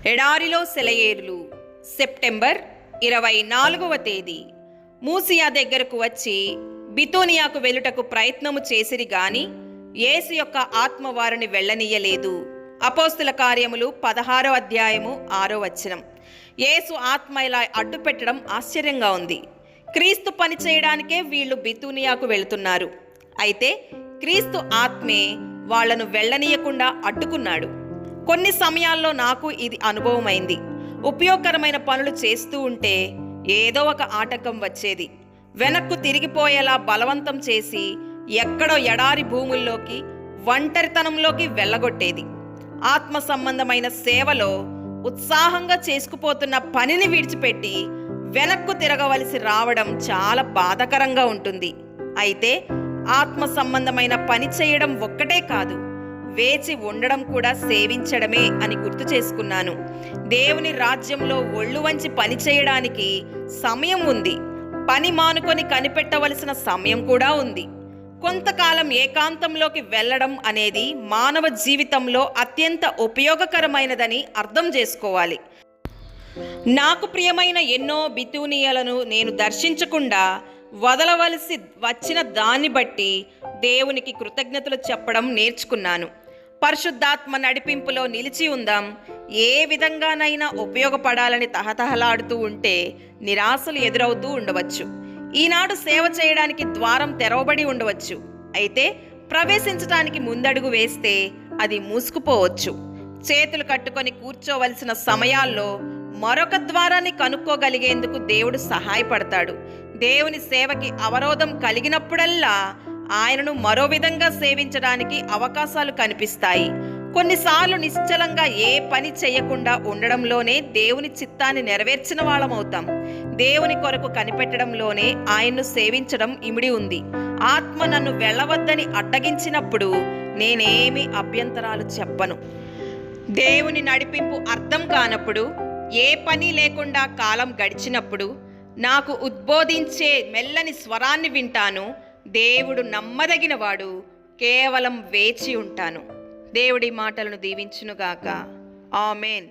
ఎడారిలో సెలయేరులు సెప్టెంబర్ 24వ తేదీ. మూసియా దగ్గరకు వచ్చి బితూనియాకు వెలుటకు ప్రయత్నము చేసిరి గాని యేసు యొక్క ఆత్మ వారిని వెళ్ళనీయలేదు. అపోస్తుల కార్యములు 16వ అధ్యాయము 6వ వచనం. యేసు ఆత్మ ఇలా అడ్డు పెట్టడం ఆశ్చర్యంగా ఉంది. క్రీస్తు పని చేయడానికే వీళ్ళు బితూనియాకు వెళుతున్నారు. అయితే క్రీస్తు ఆత్మే వాళ్లను వెళ్ళనీయకుండా అడ్డుకున్నాడు. కొన్ని సమయాల్లో నాకు ఇది అనుభవమైంది. ఉపయోగకరమైన పనులు చేస్తూ ఉంటే ఏదో ఒక ఆటంకం వచ్చేది. వెనక్కు తిరిగిపోయేలా బలవంతం చేసి ఎక్కడో ఎడారి భూముల్లోకి, ఒంటరితనంలోకి వెళ్ళగొట్టేది. ఆత్మ సంబంధమైన సేవలో ఉత్సాహంగా చేసుకుపోతున్న పనిని విడిచిపెట్టి వెనక్కు తిరగవలసి రావడం చాలా బాధాకరంగా ఉంటుంది. అయితే ఆత్మ సంబంధమైన పని చేయడం ఒక్కటే కాదు, వేచి ఉండడం కూడా సేవించడమే అని గుర్తు చేసుకున్నాను. దేవుని రాజ్యంలో ఒళ్ళు వంచి పని చేయడానికి సమయం ఉంది. పని మానుకొని కనిపెట్టవలసిన సమయం కూడా ఉంది. కొంతకాలం ఏకాంతంలోకి వెళ్ళడం అనేది మానవ జీవితంలో అత్యంత ఉపయోగకరమైనదని అర్థం చేసుకోవాలి. నాకు ప్రియమైన ఎన్నో బితూనియలను నేను దర్శించకుండా వదలవలసి వచ్చిన దాన్ని బట్టి దేవునికి కృతజ్ఞతలు చెప్పడం నేర్చుకున్నాను. పరిశుద్ధాత్మ నడిపింపులో నిలిచి ఉందాం. ఏ విధంగానైనా ఉపయోగపడాలని తహతహలాడుతూ ఉంటే నిరాశలు ఎదురవుతూ ఉండవచ్చు. ఈనాడు సేవ చేయడానికి ద్వారం తెరవబడి ఉండవచ్చు. అయితే ప్రవేశించడానికి ముందడుగు వేస్తే అది మూసుకుపోవచ్చు. చేతులు కట్టుకొని కూర్చోవలసిన సమయాల్లో మరొక ద్వారాన్ని కనుక్కోగలిగేందుకు దేవుడు సహాయపడతాడు. దేవుని సేవకి అవరోధం కలిగినప్పుడల్లా ఆయనను మరో విధంగా సేవించడానికి అవకాశాలు కనిపిస్తాయి. కొన్నిసార్లు నిశ్చలంగా ఏ పని చేయకుండా ఉండడంలోనే దేవుని చిత్తాన్ని నెరవేర్చిన వాళ్ళమవుతాం. దేవుని కొరకు కనిపెట్టడంలోనే ఆయన్ను సేవించడం ఇమిడి ఉంది. ఆత్మ నన్ను వెళ్ళవద్దని అడ్డగించినప్పుడు నేనేమి అభ్యంతరాలు చెప్పను. దేవుని నడిపింపు అర్థం కానప్పుడు, ఏ పని లేకుండా కాలం గడిచినప్పుడు నాకు ఉద్బోధించే మెల్లని స్వరాన్ని వింటాను. దేవుడు నమ్మదగినవాడు, కేవలం వేచి ఉంటాను. దేవుడి మాటలను దీవించునుగాక. ఆమేన్.